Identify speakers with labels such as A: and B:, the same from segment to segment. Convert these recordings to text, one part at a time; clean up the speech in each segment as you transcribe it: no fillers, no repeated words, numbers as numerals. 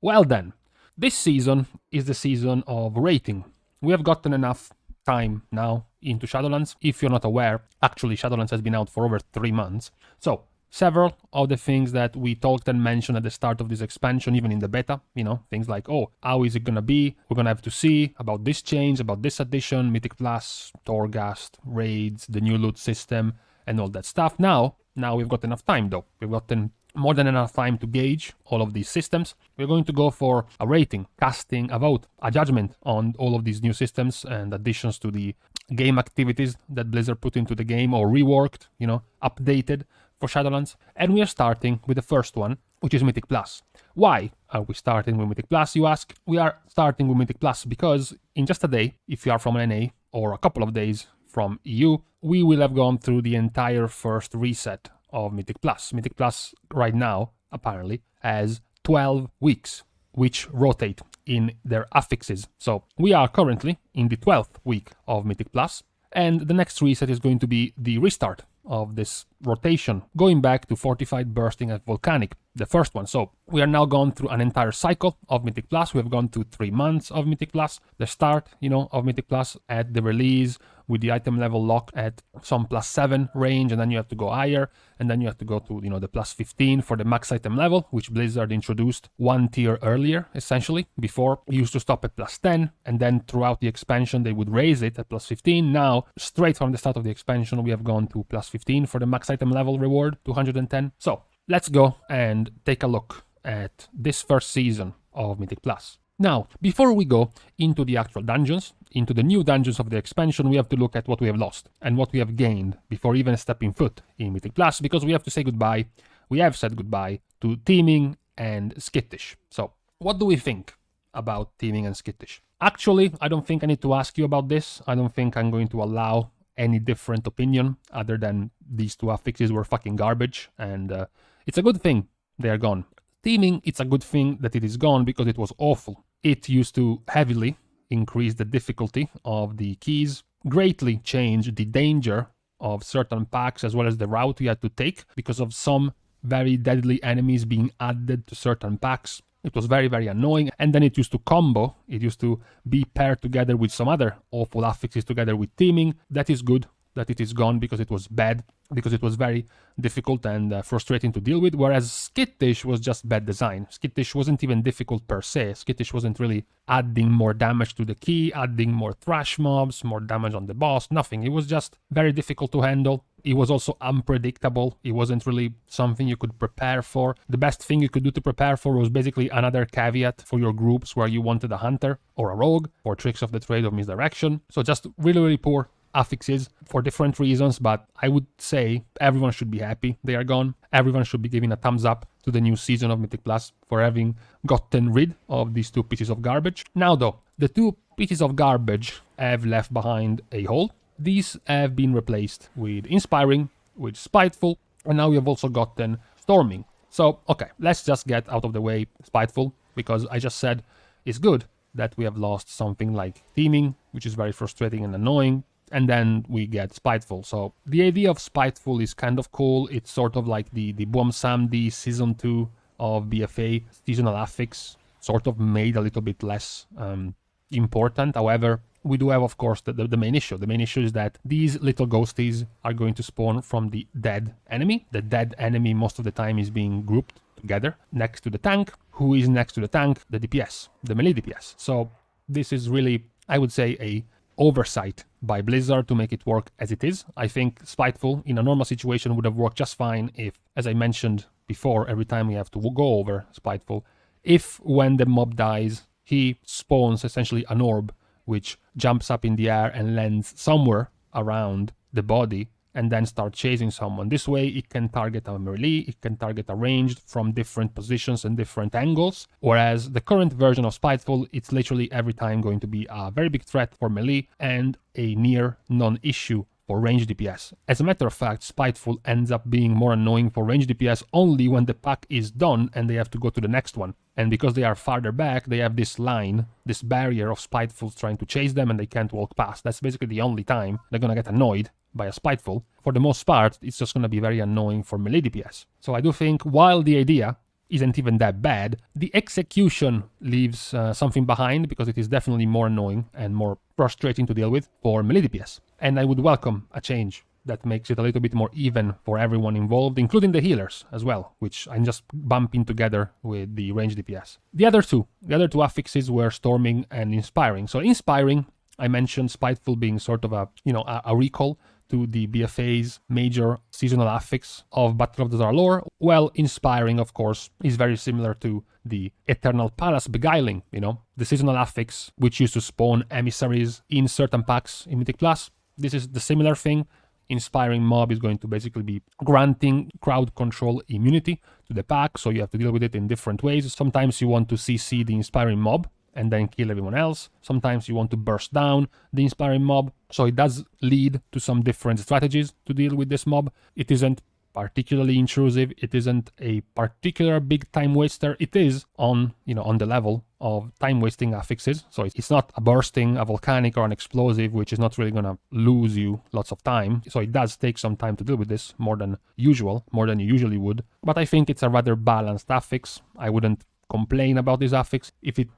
A: Well then, this season is the season of rating. We have gotten enough time now into Shadowlands. If you're not aware, actually Shadowlands has been out for over 3 months. So, several of the things that we talked and mentioned at the start of this expansion, even in the beta, things like, oh, how is it gonna be? We're gonna have to see about this change, about this addition, Mythic Plus, Torghast, raids, the new loot system, and all that stuff. Now we've got enough time though. We've gotten more than enough time to gauge all of these systems. We're going to go for a rating, casting a vote, a judgment on all of these new systems and additions to the game activities that Blizzard put into the game or reworked, updated for Shadowlands. And we are starting with the first one, which is Mythic Plus. Why are we starting with Mythic Plus, you ask? We are starting with Mythic Plus because in just a day, if you are from NA, or a couple of days from EU, we will have gone through the entire first reset of Mythic Plus. Mythic Plus right now, apparently, has 12 weeks, which rotate in their affixes. So we are currently in the 12th week of Mythic Plus, and the next reset is going to be the restart of this rotation, going back to Fortified, Bursting, and Volcanic, the first one. So we are now gone through an entire cycle of Mythic Plus. We have gone through 3 months of Mythic Plus, the start, of Mythic Plus at the release with the item level lock at some +7 range, and then you have to go higher, and then you have to go to, the +15 for the max item level, which Blizzard introduced 1 tier earlier, essentially. Before, it used to stop at +10, and then throughout the expansion, they would raise it at +15. Now, straight from the start of the expansion, we have gone to +15 for the max item level reward, 210. So, let's go and take a look at this first season of Mythic Plus. Now, before we go into the actual dungeons, into the new dungeons of the expansion, we have to look at what we have lost and what we have gained before even stepping foot in Mythic Plus, because we have to say goodbye, we have said goodbye to Teaming and Skittish. So, what do we think about Teaming and Skittish? Actually, I don't think I need to ask you about this. I don't think I'm going to allow any different opinion other than these two affixes were fucking garbage, and it's a good thing they are gone. Teaming, it's a good thing that it is gone because it was awful. It used to heavily increase the difficulty of the keys, greatly change the danger of certain packs as well as the route you had to take because of some very deadly enemies being added to certain packs. It was very, very annoying, and then it used to combo. It used to be paired together with some other awful affixes together with Teaming. That is good that it is gone because it was bad, because it was very difficult and frustrating to deal with, whereas Skittish was just bad design. Skittish wasn't even difficult per se. Skittish wasn't really adding more damage to the key, adding more thrash mobs, more damage on the boss, nothing. It was just very difficult to handle. It was also unpredictable. It wasn't really something you could prepare for. The best thing you could do to prepare for was basically another caveat for your groups where you wanted a hunter or a rogue for tricks of the trade of misdirection. So just really, really poor affixes for different reasons, but I would say everyone should be happy they are gone. Everyone should be giving a thumbs up to the new season of Mythic Plus for having gotten rid of these two pieces of garbage. Now though, the two pieces of garbage have left behind a hole. These have been replaced with Inspiring, with Spiteful, and now we have also gotten Storming. So, okay, let's just get out of the way Spiteful, because I just said it's good that we have lost something like Teaming, which is very frustrating and annoying, and then we get Spiteful. So the idea of Spiteful is kind of cool. It's sort of like the Boom Samdi Season 2 of BFA, seasonal affix, sort of made a little bit less important. However, we do have, of course, the main issue. The main issue is that these little ghosties are going to spawn from the dead enemy. The dead enemy most of the time is being grouped together next to the tank. Who is next to the tank? The DPS, the melee DPS. So this is really, I would say, a oversight by Blizzard to make it work as it is. I think Spiteful in a normal situation would have worked just fine if, as I mentioned before, every time we have to go over Spiteful, if when the mob dies, he spawns essentially an orb which jumps up in the air and lands somewhere around the body and then start chasing someone. This way it can target a melee, it can target a ranged from different positions and different angles, whereas the current version of Spiteful, it's literally every time going to be a very big threat for melee and a near non-issue for range DPS. As a matter of fact, Spiteful ends up being more annoying for range DPS only when the pack is done and they have to go to the next one. And because they are farther back, they have this line, this barrier of Spitefuls trying to chase them and they can't walk past. That's basically the only time they're gonna get annoyed by a Spiteful. For the most part, it's just gonna be very annoying for melee DPS. So I do think, while the idea isn't even that bad. The execution leaves something behind because it is definitely more annoying and more frustrating to deal with for melee DPS. And I would welcome a change that makes it a little bit more even for everyone involved, including the healers as well, which I'm just bumping together with the range DPS. The other two affixes were Storming and Inspiring. So Inspiring, I mentioned Spiteful being sort of a recall to the BFA's major seasonal affix of Battle of the Zara lore. Well, Inspiring, of course, is very similar to the Eternal Palace Beguiling, the seasonal affix which used to spawn emissaries in certain packs in Mythic Plus. This is the similar thing. Inspiring mob is going to basically be granting crowd control immunity to the pack, so you have to deal with it in different ways. Sometimes you want to CC the Inspiring mob and then kill everyone else. Sometimes you want to burst down the Inspiring mob, so it does lead to some different strategies to deal with this mob. It isn't particularly intrusive, it isn't a particular big time waster. It is on the level of time wasting affixes, so it's not a bursting, a volcanic, or an explosive, which is not really gonna lose you lots of time. So it does take some time to deal with this, more than usual, more than you usually would. But I think it's a rather balanced affix. I wouldn't complain about this affix if it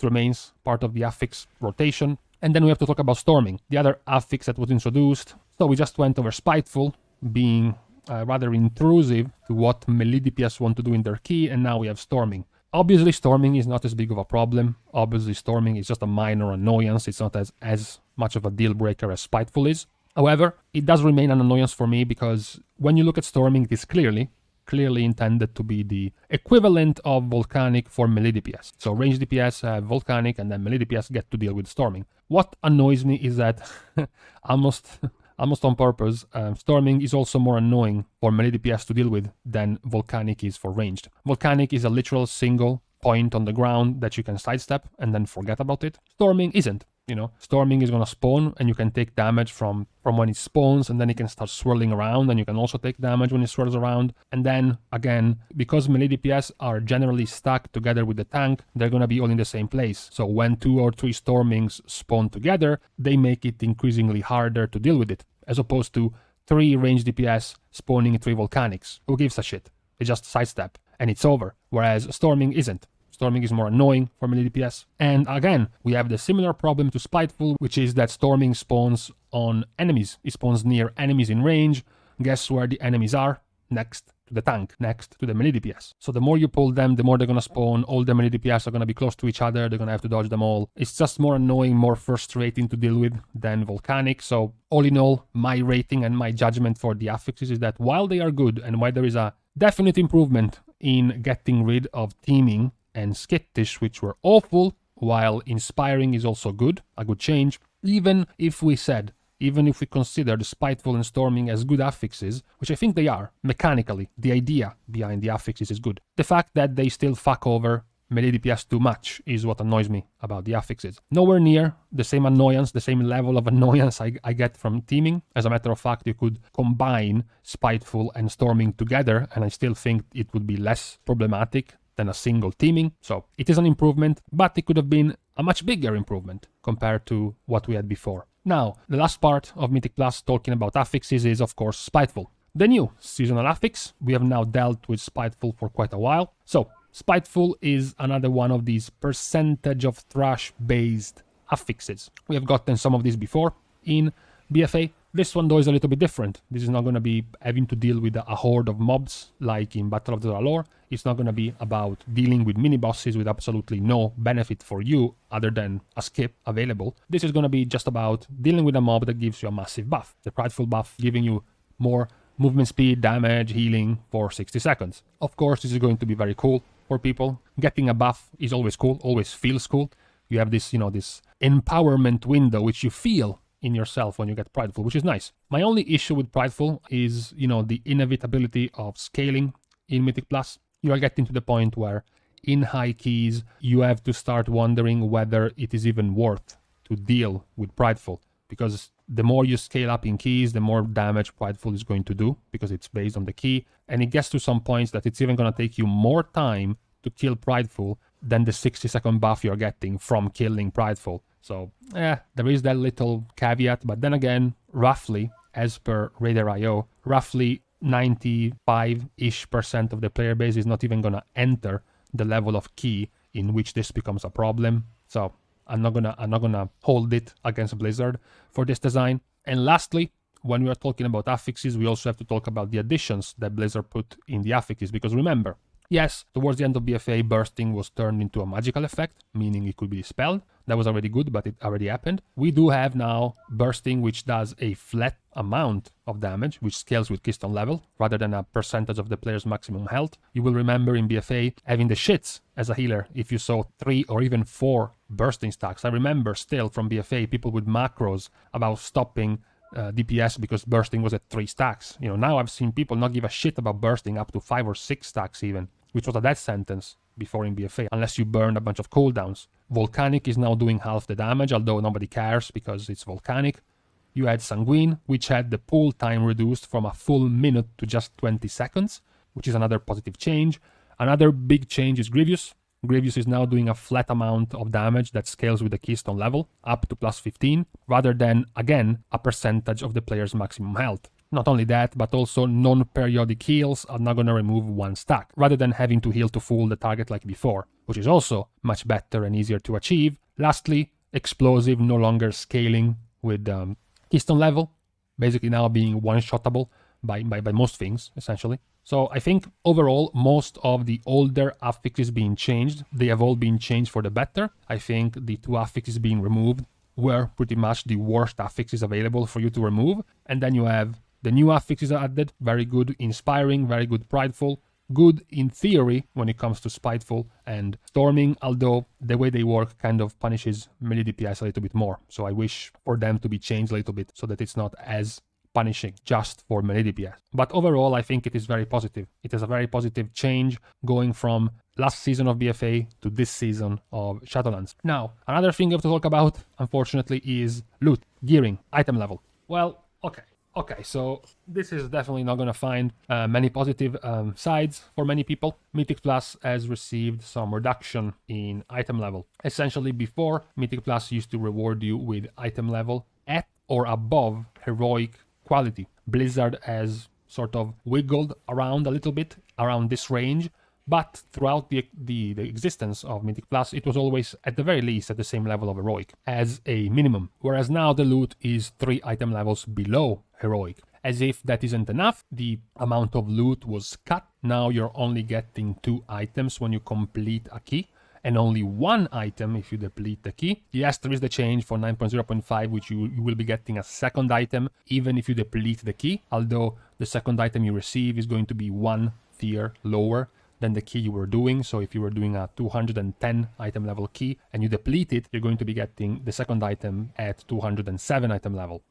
A: remains part of the affix rotation. And then we have to talk about Storming, the other affix that was introduced. So we just went over Spiteful being rather intrusive to what melee DPS want to do in their key, and now we have Storming. Obviously, Storming is not as big of a problem. Obviously, Storming is just a minor annoyance. It's not as much of a deal breaker as Spiteful is. However, it does remain an annoyance for me because when you look at Storming, it is clearly intended to be the equivalent of Volcanic for melee DPS. So range DPS have Volcanic, and then melee DPS get to deal with Storming. What annoys me is that almost on purpose, Storming is also more annoying for melee DPS to deal with than Volcanic is for ranged. Volcanic is a literal single point on the ground that you can sidestep and then forget about it. Storming isn't. Storming is gonna spawn and you can take damage from when it spawns, and then it can start swirling around and you can also take damage when it swirls around. And then again, because melee DPS are generally stacked together with the tank, they're gonna be all in the same place. So when 2 or 3 Stormings spawn together, they make it increasingly harder to deal with it, as opposed to 3 range DPS spawning 3 Volcanics. Who gives a shit? They just sidestep and it's over. Whereas Storming isn't. Storming is more annoying for melee DPS. And again, we have the similar problem to Spiteful, which is that Storming spawns on enemies. It spawns near enemies in range. Guess where the enemies are? Next to the tank, next to the melee DPS. So the more you pull them, the more they're gonna spawn. All the melee DPS are gonna be close to each other. They're gonna have to dodge them all. It's just more annoying, more frustrating to deal with than Volcanic. So all in all, my rating and my judgment for the affixes is that while they are good and while there is a definite improvement in getting rid of teaming and skittish, which were awful, while Inspiring is also good, a good change, even if we consider the Spiteful and Storming as good affixes, which I think they are, mechanically, the idea behind the affixes is good. The fact that they still fuck over melee DPS too much is what annoys me about the affixes. Nowhere near the same annoyance, the same level of annoyance I get from teaming. As a matter of fact, you could combine Spiteful and Storming together, and I still think it would be less problematic than a single teaming. So it is an improvement, but it could have been a much bigger improvement compared to what we had before. Now, the last part of Mythic Plus talking about affixes is, of course, Spiteful. The new seasonal affix. We have now dealt with Spiteful for quite a while. So, Spiteful is another one of these percentage of thrash-based affixes. We have gotten some of these before in BFA. This one, though, is a little bit different. This is not going to be having to deal with a horde of mobs like in Battle of the Zara lore. It's not going to be about dealing with mini-bosses with absolutely no benefit for you other than a skip available. This is going to be just about dealing with a mob that gives you a massive buff. The Prideful buff giving you more movement speed, damage, healing for 60 seconds. Of course, this is going to be very cool for people. Getting a buff is always cool, always feels cool. You have this, this empowerment window which you feel in yourself when you get Prideful, which is nice. My only issue with Prideful is, the inevitability of scaling in Mythic Plus. You are getting to the point where in high keys, you have to start wondering whether it is even worth to deal with Prideful, because the more you scale up in keys, the more damage Prideful is going to do, because it's based on the key, and it gets to some points that it's even going to take you more time to kill Prideful than the 60-second buff you're getting from killing Prideful. So, there is that little caveat, but then again, roughly, as per RATE.io, roughly 95-ish% of the player base is not even gonna enter the level of key in which this becomes a problem. So I'm not gonna hold it against Blizzard for this design. And lastly, when we are talking about affixes, we also have to talk about the additions that Blizzard put in the affixes, because remember, yes, towards the end of BFA, bursting was turned into a magical effect, meaning it could be dispelled. That was already good, but it already happened. We do have now bursting, which does a flat amount of damage, which scales with keystone level, rather than a percentage of the player's maximum health. You will remember in BFA having the shits as a healer if you saw 3 or even 4 bursting stacks. I remember still from BFA people with macros about stopping DPS because bursting was at 3 stacks. You know, now I've seen people not give a shit about bursting up to 5 or 6 stacks even, which was a death sentence before in BFA, unless you burned a bunch of cooldowns. Volcanic is now doing half the damage, although nobody cares because it's Volcanic. You had Sanguine, which had the pull time reduced from a full minute to just 20 seconds, which is another positive change. Another big change is Grievous. Grievous is now doing a flat amount of damage that scales with the keystone level, up to plus 15, rather than, again, a percentage of the player's maximum health. Not only that, but also non-periodic heals are not going to remove 1 stack, rather than having to heal to full the target like before, which is also much better and easier to achieve. Lastly, Explosive no longer scaling with keystone level, basically now being one-shottable by most things, essentially. So I think overall, most of the older affixes being changed, they have all been changed for the better. I think the 2 affixes being removed were pretty much the worst affixes available for you to remove. And then you have the new affixes added, very good Inspiring, very good Prideful, good in theory when it comes to Spiteful and Storming, although the way they work kind of punishes melee DPS a little bit more. So I wish for them to be changed a little bit so that it's not as punishing just for melee DPS. But overall, I think it is very positive. It is a very positive change going from last season of BFA to this season of Shadowlands. Now, another thing I have to talk about, unfortunately, is loot, gearing, item level. Well, okay, so this is definitely not going to find many positive sides for many people. Mythic Plus has received some reduction in item level. Essentially, before, Mythic Plus used to reward you with item level at or above heroic quality. Blizzard has sort of wiggled around a little bit around this range, but throughout the existence of Mythic Plus, it was always at the very least at the same level of heroic as a minimum, whereas now the loot is 3 item levels below heroic. As if that isn't enough, the amount of loot was cut. Now you're only getting 2 items when you complete a key, and only 1 item if you deplete the key. Yes, there is the change for 9.0.5, which you will be getting a second item even if you deplete the key, although the second item you receive is going to be 1 tier lower than the key you were doing. So if you were doing a 210 item level key and you deplete it, you're going to be getting the second item at 207 item level.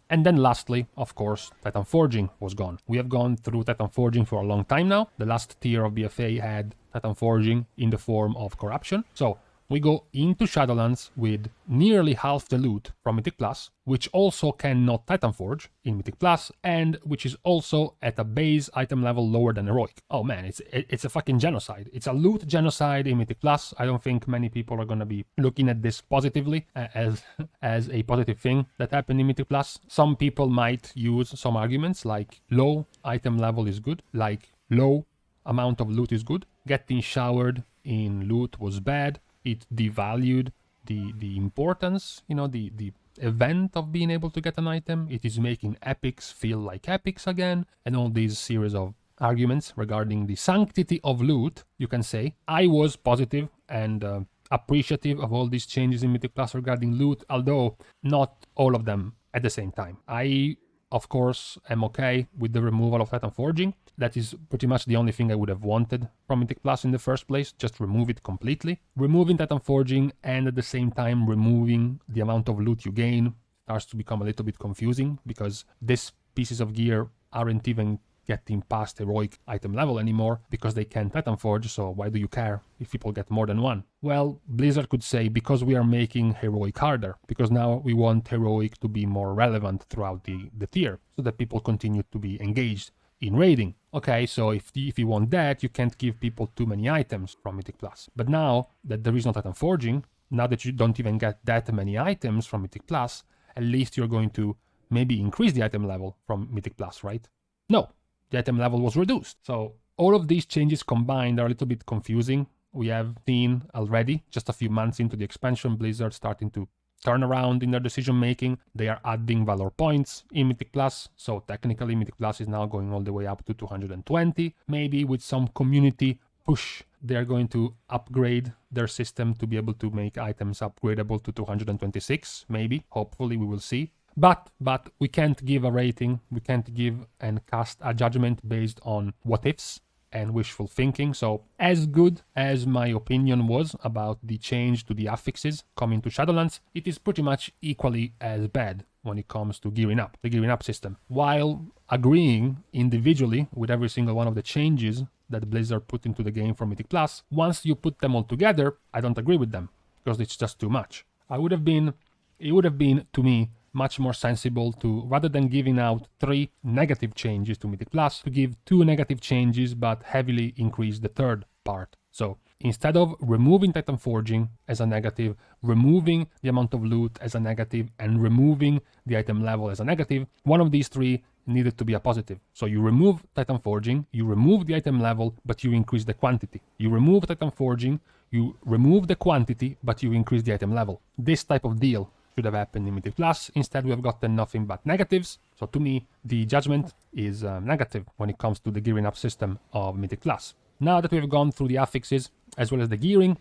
A: And then lastly, of course, Titan Forging was gone. We have gone through Titan Forging for a long time now. The last tier of BFA had Titan Forging in the form of corruption. So we go into Shadowlands with nearly half the loot from Mythic Plus, which also cannot Titan Forge in Mythic Plus, and which is also at a base item level lower than Heroic. Oh man, it's a fucking genocide. It's a loot genocide in Mythic Plus. I don't think many people are gonna be looking at this positively as a positive thing that happened in Mythic Plus. Some people might use some arguments like low item level is good, like low amount of loot is good. Getting showered in loot was bad. It devalued the importance, you know, the event of being able to get an item. It is making epics feel like epics again, and all these series of arguments regarding the sanctity of loot, you can say. I was positive and appreciative of all these changes in Mythic Plus regarding loot, although not all of them at the same time. I, of course, am okay with the removal of Titan Forging. That is pretty much the only thing I would have wanted from Mythic Plus in the first place, just remove it completely. Removing Titan Forging and at the same time removing the amount of loot you gain starts to become a little bit confusing, because these pieces of gear aren't even getting past heroic item level anymore because they can't Titan Forge, so why do you care if people get more than one? Well, Blizzard could say because we are making heroic harder, because now we want heroic to be more relevant throughout the tier, so that people continue to be engaged in raiding. Okay, so if you want that, you can't give people too many items from Mythic Plus. But now that there is no Titan Forging, now that you don't even get that many items from Mythic Plus, at least you're going to maybe increase the item level from Mythic Plus, right? No, the item level was reduced. So all of these changes combined are a little bit confusing. We have seen already, just a few months into the expansion, Blizzard starting to turn around in their decision making. They are adding valor points in Mythic Plus, so technically Mythic Plus is now going all the way up to 220. Maybe with some community push, they're going to upgrade their system to be able to make items upgradable to 226, maybe. Hopefully we will see. But we can't give a rating, we can't give and cast a judgment based on what ifs and wishful thinking. So as good as my opinion was about the change to the affixes coming to Shadowlands, it is pretty much equally as bad when it comes to gearing up, the gearing up system. While agreeing individually with every single one of the changes that Blizzard put into the game for Mythic Plus, once you put them all together, I don't agree with them because it's just too much. It would have been to me much more sensible to, rather than giving out 3 negative changes to Mythic Plus, to give 2 negative changes but heavily increase the third part. So instead of removing Titan Forging as a negative, removing the amount of loot as a negative, and removing the item level as a negative, one of these 3 needed to be a positive. So you remove Titan Forging, you remove the item level, but you increase the quantity. You remove Titan Forging, you remove the quantity, but you increase the item level. This type of deal should have happened in Mythic Plus. Instead, we have gotten nothing but negatives. So to me, the judgment is negative when it comes to the gearing up system of Mythic Plus. Now that we've gone through the affixes as well as the gearing,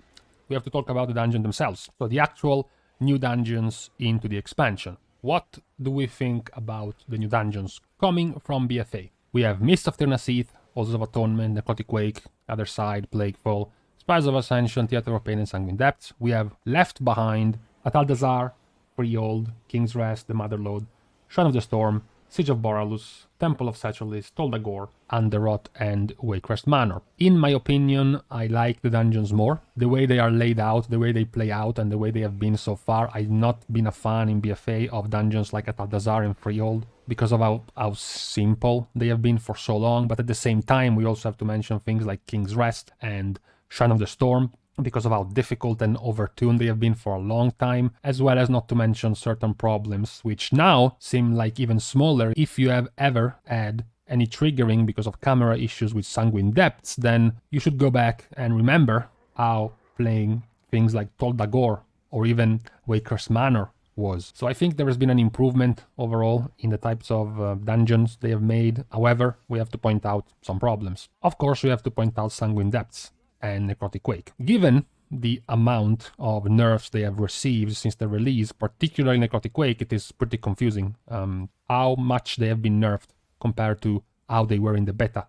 A: we have to talk about the dungeon themselves. So the actual new dungeons into the expansion. What do we think about the new dungeons coming from BFA? We have Mist of Tirnaseath, Halls of Atonement, Necrotic Wake, Other Side, Plaguefall, Spires of Ascension, Theatre of Pain, and Sanguine Depths. We have Left Behind, Ataldazar, Freehold, King's Rest, the Motherlode, Shrine of the Storm, Siege of Boralus, Temple of Saturalis, Toldagor, Underrot, and Wakecrest Manor. In my opinion, I like the dungeons more. The way they are laid out, the way they play out, and the way they have been so far. I've not been a fan in BFA of dungeons like Ataldazar and Freehold because of how simple they have been for so long. But at the same time, we also have to mention things like King's Rest and Shrine of the Storm, because of how difficult and overtuned they have been for a long time, as well as not to mention certain problems which now seem like even smaller. If you have ever had any triggering because of camera issues with Sanguine Depths, then you should go back and remember how playing things like Toldagor or even Wakecrest Manor was. So I think there has been an improvement overall in the types of dungeons they have made. However, we have to point out some problems. Of course, we have to point out Sanguine Depths and Necrotic Wake. Given the amount of nerfs they have received since the release, particularly Necrotic Wake, it is pretty confusing how much they have been nerfed compared to how they were in the beta.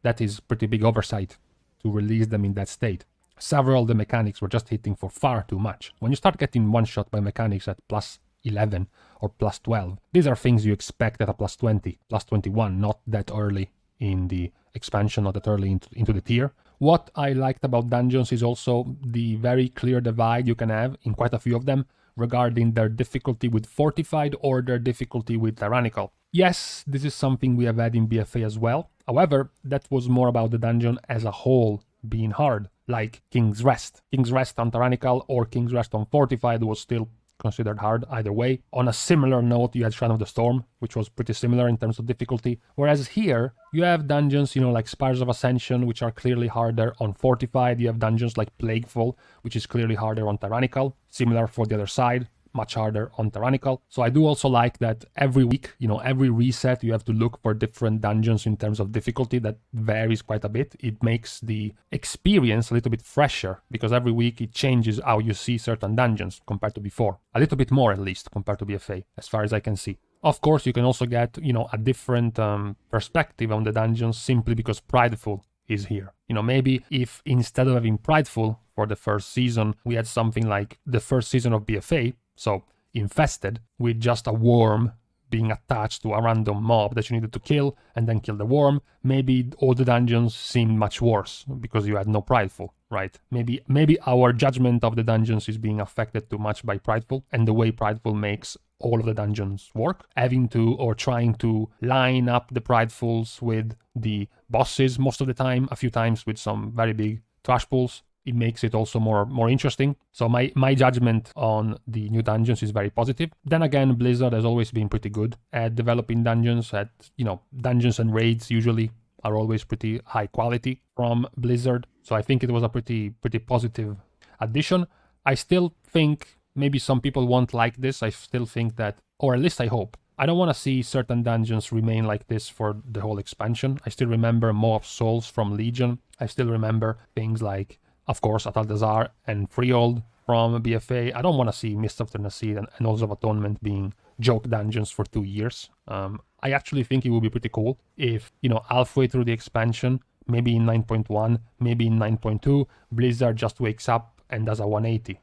A: That is pretty big oversight to release them in that state. Several of the mechanics were just hitting for far too much. When you start getting one-shot by mechanics at plus 11 or plus 12, these are things you expect at a plus 20, plus 21, not that early in the expansion, not that early into the tier. What I liked about dungeons is also the very clear divide you can have in quite a few of them regarding their difficulty with fortified or their difficulty with tyrannical. Yes, this is something we have had in BFA as well. However, that was more about the dungeon as a whole being hard, like King's Rest. King's Rest on tyrannical or King's Rest on fortified was still considered hard either way. On a similar note, you had Shrine of the Storm, which was pretty similar in terms of difficulty. Whereas here, you have dungeons, like Spires of Ascension, which are clearly harder on fortified. You have dungeons like Plaguefall, which is clearly harder on tyrannical. Similar for the Other Side, much harder on tyrannical. So I do also like that every week, every reset, you have to look for different dungeons in terms of difficulty. That varies quite a bit. It makes the experience a little bit fresher because every week it changes how you see certain dungeons compared to before. A little bit more, at least, compared to BFA, as far as I can see. Of course, you can also get, a different perspective on the dungeons simply because Prideful is here. Maybe if instead of having Prideful for the first season, we had something like the first season of BFA, so infested, with just a worm being attached to a random mob that you needed to kill and then kill the worm, maybe all the dungeons seemed much worse because you had no Prideful, right? Maybe our judgment of the dungeons is being affected too much by Prideful and the way Prideful makes all of the dungeons work, having to or trying to line up the Pridefuls with the bosses most of the time, a few times with some very big trash pulls. it makes it also more interesting. So my judgment on the new dungeons is very positive. Then again, Blizzard has always been pretty good at developing dungeons. Dungeons and raids usually are always pretty high quality from Blizzard. So I think it was a pretty positive addition. I still think maybe some people won't like this. I still think that, or at least I hope, I don't want to see certain dungeons remain like this for the whole expansion. I still remember Maw of Souls from Legion. I still remember things like, of course, Ataldazar and Freehold from BFA. I don't want to see Mist of Ternacid and Halls of Atonement being joke dungeons for 2 years. I actually think it would be pretty cool if, halfway through the expansion, maybe in 9.1, maybe in 9.2, Blizzard just wakes up and does a 180,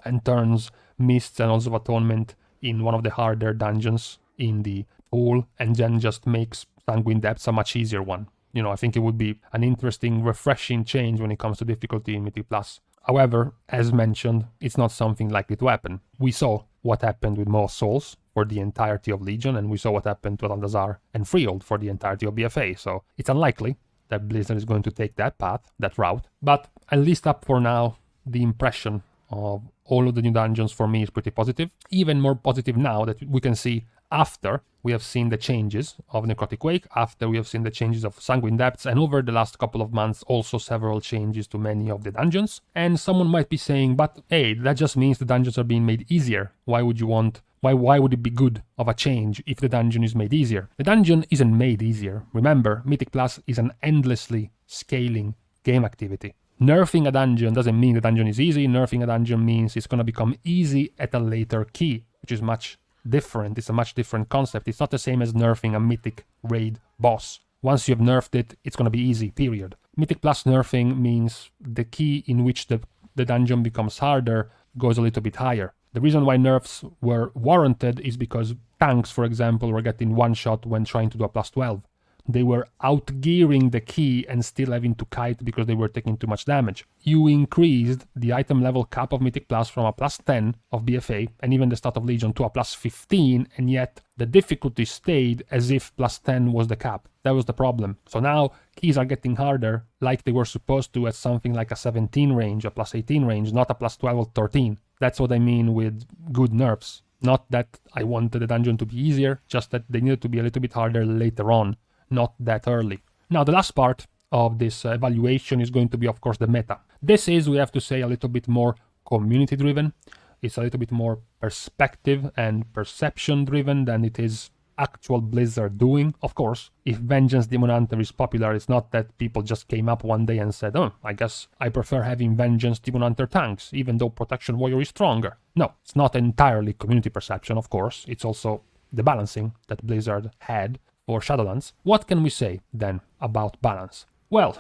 A: and turns Mists and Halls of Atonement in one of the harder dungeons in the pool, and then just makes Sanguine Depths a much easier one. I think it would be an interesting, refreshing change when it comes to difficulty in Mythic Plus. However, as mentioned, it's not something likely to happen. We saw what happened with Maw of Souls for the entirety of Legion, and we saw what happened to Ataldazar and Freehold for the entirety of BFA, so it's unlikely that Blizzard is going to take that path, that route. But at least up for now, the impression of all of the new dungeons for me is pretty positive. Even more positive now that we can see after we have seen the changes of Necrotic Wake, after we have seen the changes of Sanguine Depths, and over the last couple of months also several changes to many of the dungeons. And someone might be saying, but hey, that just means the dungeons are being made easier. Why would it be good of a change if the dungeon is made easier? The dungeon isn't made easier. Remember, Mythic Plus is an endlessly scaling game activity. Nerfing a dungeon doesn't mean the dungeon is easy. Nerfing a dungeon means it's going to become easy at a later key, which is much different. It's a much different concept. It's not the same as nerfing a Mythic raid boss. Once you have nerfed it, it's going to be easy, period. Mythic Plus nerfing means the key in which the dungeon becomes harder goes a little bit higher. The reason why nerfs were warranted is because tanks, for example, were getting one shot when trying to do a plus 12. They were outgearing the key and still having to kite because they were taking too much damage. You increased the item level cap of Mythic Plus from a plus 10 of BFA and even the start of Legion to a plus 15, and yet the difficulty stayed as if plus 10 was the cap. That was the problem. So now keys are getting harder like they were supposed to at something like a 17 range, a plus 18 range, not a plus 12 or 13. That's what I mean with good nerfs. Not that I wanted the dungeon to be easier, just that they needed to be a little bit harder later on. Not that early. Now, the last part of this evaluation is going to be, of course, the meta. This is, we have to say, a little bit more community-driven. It's a little bit more perspective and perception-driven than it is actual Blizzard doing. Of course, if Vengeance Demon Hunter is popular, it's not that people just came up one day and said, oh, I guess I prefer having Vengeance Demon Hunter tanks, even though Protection Warrior is stronger. No, it's not entirely community perception, of course. It's also the balancing that Blizzard had for Shadowlands. What can we say then about balance? Well,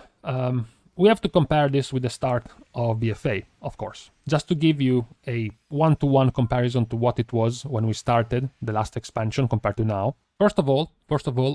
A: we have to compare this with the start of BFA, of course. Just to give you a one-to-one comparison to what it was when we started the last expansion compared to now. First of all,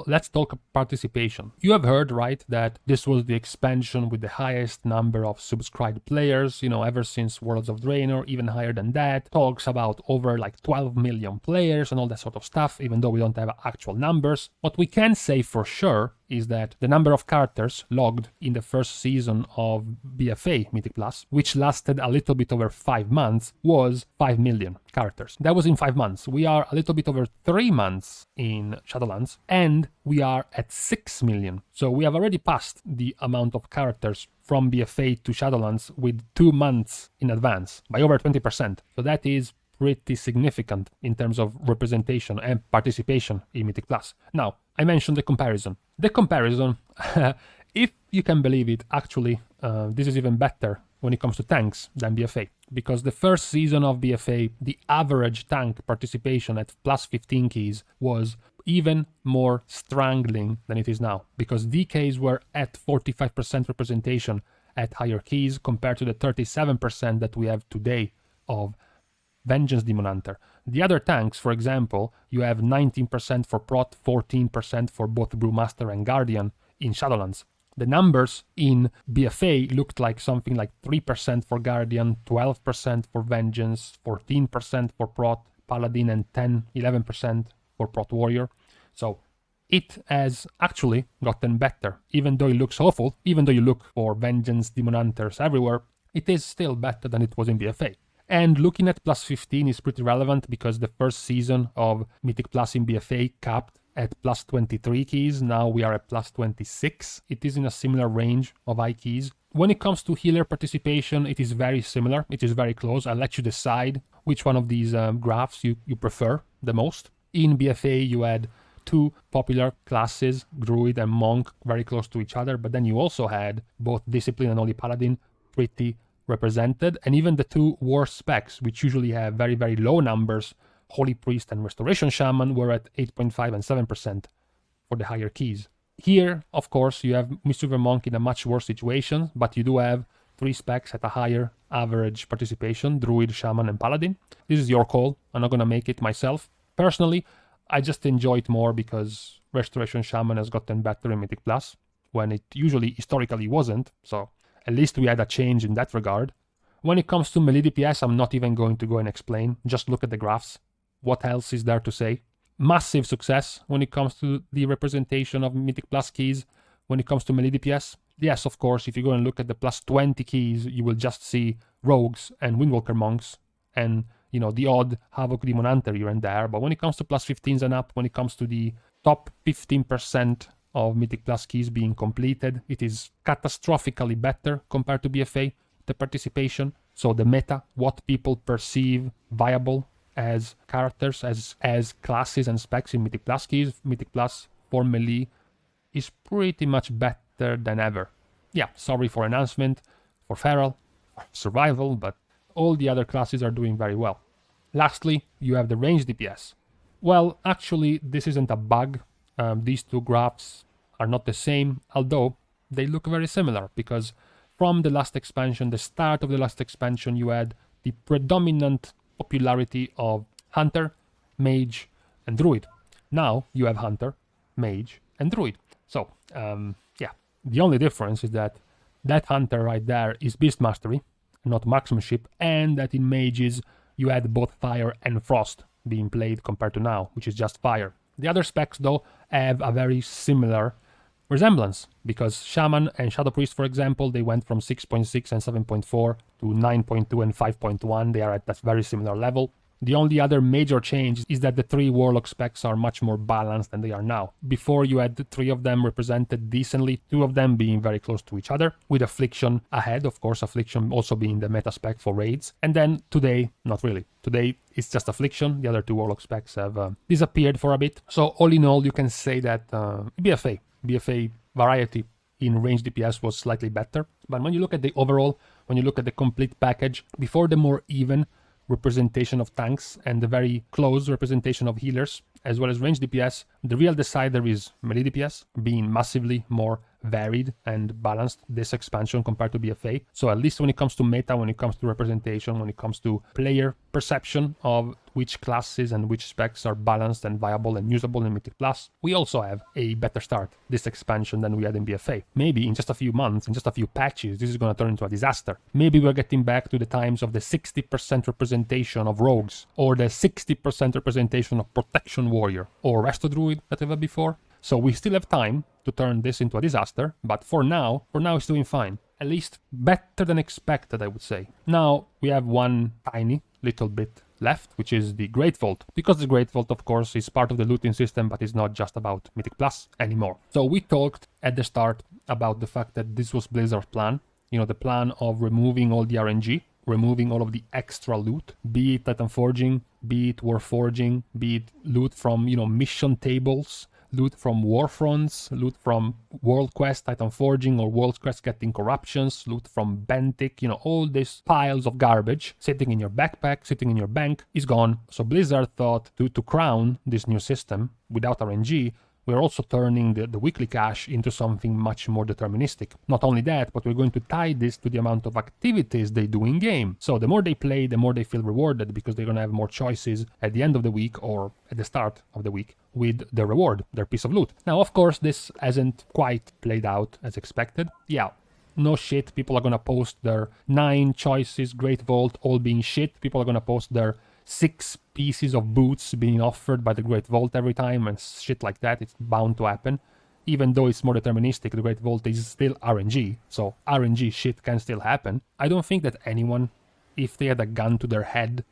A: let's talk participation. You have heard, right, that this was the expansion with the highest number of subscribed players, ever since Worlds of Draenor, even higher than that. Talks about over like 12 million players and all that sort of stuff, even though we don't have actual numbers. What we can say for sure is that the number of characters logged in the first season of BFA Mythic Plus, which lasted a little bit over 5 months, was 5 million characters. That was in 5 months. We are a little bit over 3 months in Shadowlands, and we are at 6 million. So we have already passed the amount of characters from BFA to Shadowlands with 2 months in advance by over 20%. So that is pretty significant in terms of representation and participation in Mythic Plus. Now, I mentioned the comparison. The comparison, if you can believe it, actually, this is even better when it comes to tanks than BFA. Because the first season of BFA, the average tank participation at plus 15 keys was even more strangling than it is now. Because DKs were at 45% representation at higher keys compared to the 37% that we have today of Vengeance Demon Hunter. The other tanks, for example, you have 19% for Prot, 14% for both Brewmaster and Guardian in Shadowlands. The numbers in BFA looked like something like 3% for Guardian, 12% for Vengeance, 14% for Prot Paladin, and 11% for Prot Warrior. So it has actually gotten better. Even though it looks awful, even though you look for Vengeance Demon Hunters everywhere, it is still better than it was in BFA. And looking at plus 15 is pretty relevant because the first season of Mythic Plus in BFA capped at plus 23 keys. Now we are at plus 26. It is in a similar range of high keys. When it comes to healer participation, it is very similar. It is very close. I'll let you decide which one of these graphs you prefer the most. In BFA, you had two popular classes, Druid and Monk, very close to each other, but then you also had both Discipline and Holy Paladin pretty represented, and even the two war specs, which usually have very, very low numbers, Holy Priest and Restoration Shaman, were at 8.5 and 7% for the higher keys. Here, of course, you have Mischievous Monk in a much worse situation, but you do have three specs at a higher average participation, Druid, Shaman, and Paladin. This is your call. I'm not going to make it myself. Personally, I just enjoy it more because Restoration Shaman has gotten better in Mythic Plus, when it usually historically wasn't, so at least we had a change in that regard. When it comes to melee DPS, I'm not even going to go and explain. Just look at the graphs. What else is there to say? Massive success when it comes to the representation of Mythic Plus keys. When it comes to melee DPS, yes, of course, if you go and look at the plus 20 keys, you will just see rogues and Windwalker monks and, you know, the odd Havoc Demon Hunter here and there. But when it comes to plus 15s and up, when it comes to the top 15% of Mythic Plus keys being completed, it is catastrophically better compared to BFA, the participation. So the meta, what people perceive viable as characters, as classes and specs in Mythic Plus keys, Mythic Plus for melee is pretty much better than ever. Yeah, sorry for announcement, for Feral, for Survival, but all the other classes are doing very well. Lastly, you have the range DPS. Well, actually, this isn't a bug. These two graphs are not the same, although they look very similar, because from the last expansion, the start of the last expansion, you had the predominant popularity of Hunter, Mage, and Druid. Now you have Hunter, Mage, and Druid. So, yeah, the only difference is that Hunter right there is Beast Mastery, not Marksmanship, and that in Mages you had both Fire and Frost being played compared to now, which is just Fire. The other specs, though, have a very similar resemblance, because Shaman and Shadow Priest, for example, they went from 6.6 and 7.4 to 9.2 and 5.1. They are at that very similar level. The only other major change is that the three Warlock specs are much more balanced than they are now. Before, you had the three of them represented decently, two of them being very close to each other, with Affliction ahead, of course, Affliction also being the meta spec for raids. And then today, not really. Today, it's just Affliction. The other two Warlock specs have disappeared for a bit. So all in all, you can say that BFA variety in range DPS was slightly better. But when you look at the overall, when you look at the complete package, before the more even representation of tanks and the very close representation of healers, as well as range DPS, the real decider is melee DPS, being massively more varied and balanced this expansion compared to BFA. So at least when it comes to meta, when it comes to representation, when it comes to player perception of which classes and which specs are balanced and viable and usable in Mythic Plus, we also have a better start this expansion than we had in BFA. Maybe in just a few months, in just a few patches, this is going to turn into a disaster. Maybe we're getting back to the times of the 60% representation of rogues, or the 60% representation of protection warrior, or resto druid that we had before. So we still have time to turn this into a disaster, but for now it's doing fine. At least better than expected, I would say. Now we have one tiny little bit left, which is the Great Vault, because the Great Vault, of course, is part of the looting system, but it's not just about Mythic Plus anymore. So we talked at the start about the fact that this was Blizzard's plan, you know, the plan of removing all the RNG, removing all of the extra loot, be it Titan Forging, be it Warforging, be it loot from, you know, mission tables, loot from Warfronts, loot from World Quest, Titan Forging, or World Quest getting corruptions, loot from Bentic, you know, all these piles of garbage sitting in your backpack, sitting in your bank, is gone. So Blizzard thought to crown this new system without RNG, we're also turning the weekly cash into something much more deterministic. Not only that, but we're going to tie this to the amount of activities they do in-game. So the more they play, the more they feel rewarded, because they're going to have more choices at the end of the week or at the start of the week with their reward, their piece of loot. Now, of course, this hasn't quite played out as expected. Yeah, no shit, people are going to post their 9 choices, Great Vault, all being shit. People are going to post their 6 pieces of boots being offered by the Great Vault every time and shit like that. It's bound to happen. even though it's more deterministic, the Great Vault is still RNG, so RNG shit can still happen. I don't think that anyone, if they had a gun to their head,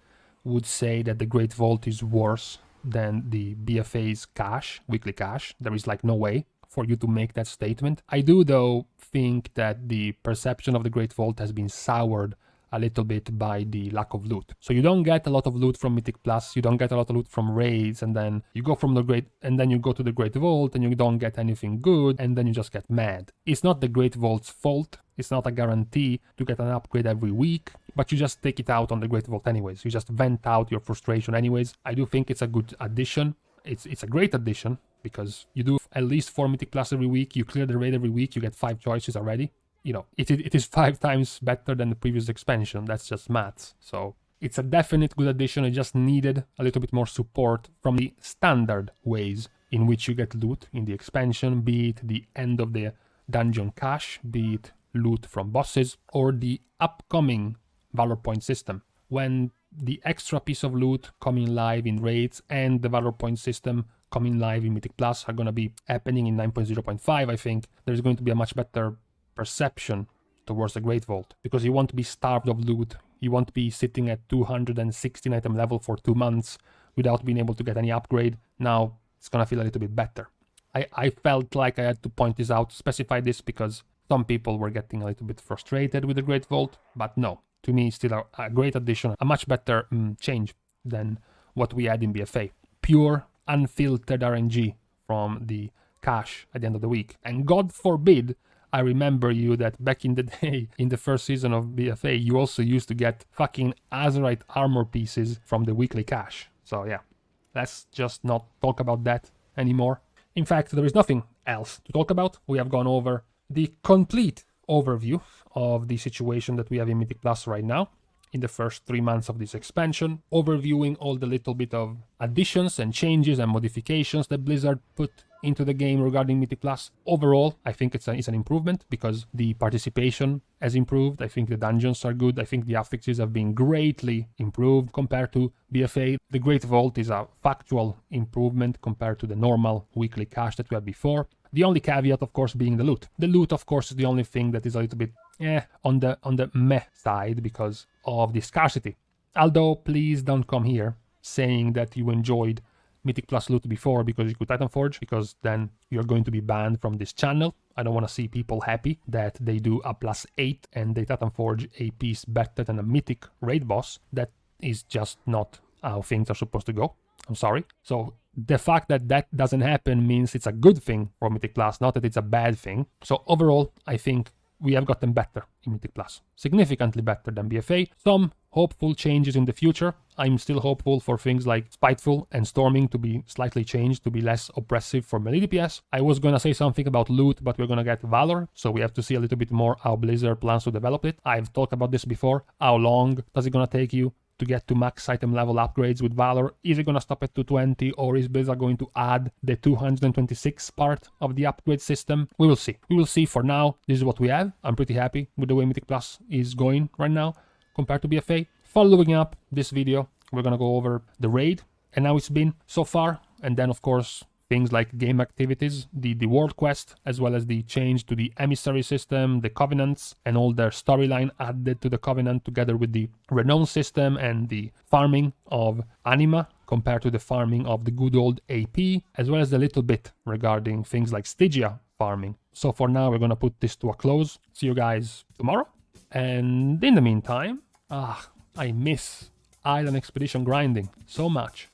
A: would say that the Great Vault is worse than the BFA's cache, weekly cache. There is like no way for you to make that statement. I do though think that the perception of the Great Vault has been soured a little bit by the lack of loot. So you don't get a lot of loot from Mythic Plus, you don't get a lot of loot from raids, and then you go from the Great, and then you go to the Great Vault and you don't get anything good, and then you just get mad. It's not the Great Vault's fault, it's not a guarantee to get an upgrade every week, but you just take it out on the Great Vault anyways. You just vent out your frustration anyways. I do think it's a good addition. It's a great addition, because you do at least 4 Mythic Plus every week, you clear the raid every week, you get 5 choices already. You know, it is 5 times better than the previous expansion. That's just maths. So it's a definite good addition. It just needed a little bit more support from the standard ways in which you get loot in the expansion, be it the end of the dungeon cache, be it loot from bosses, or the upcoming Valor Point system. When the extra piece of loot coming live in raids and the Valor Point system coming live in Mythic Plus are going to be happening in 9.0.5, I think there's going to be a much better perception towards the Great Vault, because you won't be starved of loot, you won't be sitting at 216 item level for 2 months without being able to get any upgrade. Now it's gonna feel a little bit better. I felt like I had to point this out, specify this, because some people were getting a little bit frustrated with the Great Vault, but no, to me it's still a great addition, a much better change than what we had in BFA. Pure, unfiltered RNG from the cache at the end of the week. And God forbid I remember you that back in the day, in the first season of BFA, you also used to get fucking Azerite armor pieces from the weekly cache. So yeah, let's just not talk about that anymore. In fact, there is nothing else to talk about. We have gone over the complete overview of the situation that we have in Mythic Plus right now, in the first 3 months of this expansion, overviewing all the little bit of additions and changes and modifications that Blizzard put into the game regarding Mythic Plus. Overall, I think it's an improvement, because the participation has improved. I think the dungeons are good. I think the affixes have been greatly improved compared to BFA. The Great Vault is a factual improvement compared to the normal weekly cache that we had before. The only caveat, of course, being the loot. The loot, of course, is the only thing that is a little bit on the meh side because of the scarcity. Although, please don't come here saying that you enjoyed Mythic Plus loot before because you could Titanforge, because then you're going to be banned from this channel. I don't want to see people happy that they do a +8 and they Titanforge a piece better than a Mythic raid boss. That is just not how things are supposed to go. I'm sorry. So the fact that that doesn't happen means it's a good thing for Mythic Plus, not that it's a bad thing. So overall, I think we have gotten better in Mythic Plus, significantly better than BFA. Some hopeful changes in the future. I'm still hopeful for things like Spiteful and Storming to be slightly changed, to be less oppressive for melee DPS. I was gonna say something about loot, but we're gonna get Valor, so we have to see a little bit more how Blizzard plans to develop it. I've talked about this before. How long does it gonna take you to get to max item level upgrades with Valor? Is it gonna stop at 220, or is Blizzard going to add the 226 part of the upgrade system? We will see. We will see. For now, this is what we have. I'm pretty happy with the way Mythic Plus is going right now compared to BFA. Following up this video, we're gonna go over the raid and how it's been so far, and then of course things like game activities, the world quest, as well as the change to the emissary system, the covenants, and all their storyline added to the covenant, together with the renown system and the farming of anima compared to the farming of the good old AP, as well as a little bit regarding things like Stygia farming. So for now, we're gonna put this to a close. See you guys tomorrow, and in the meantime, I miss Island Expedition grinding so much.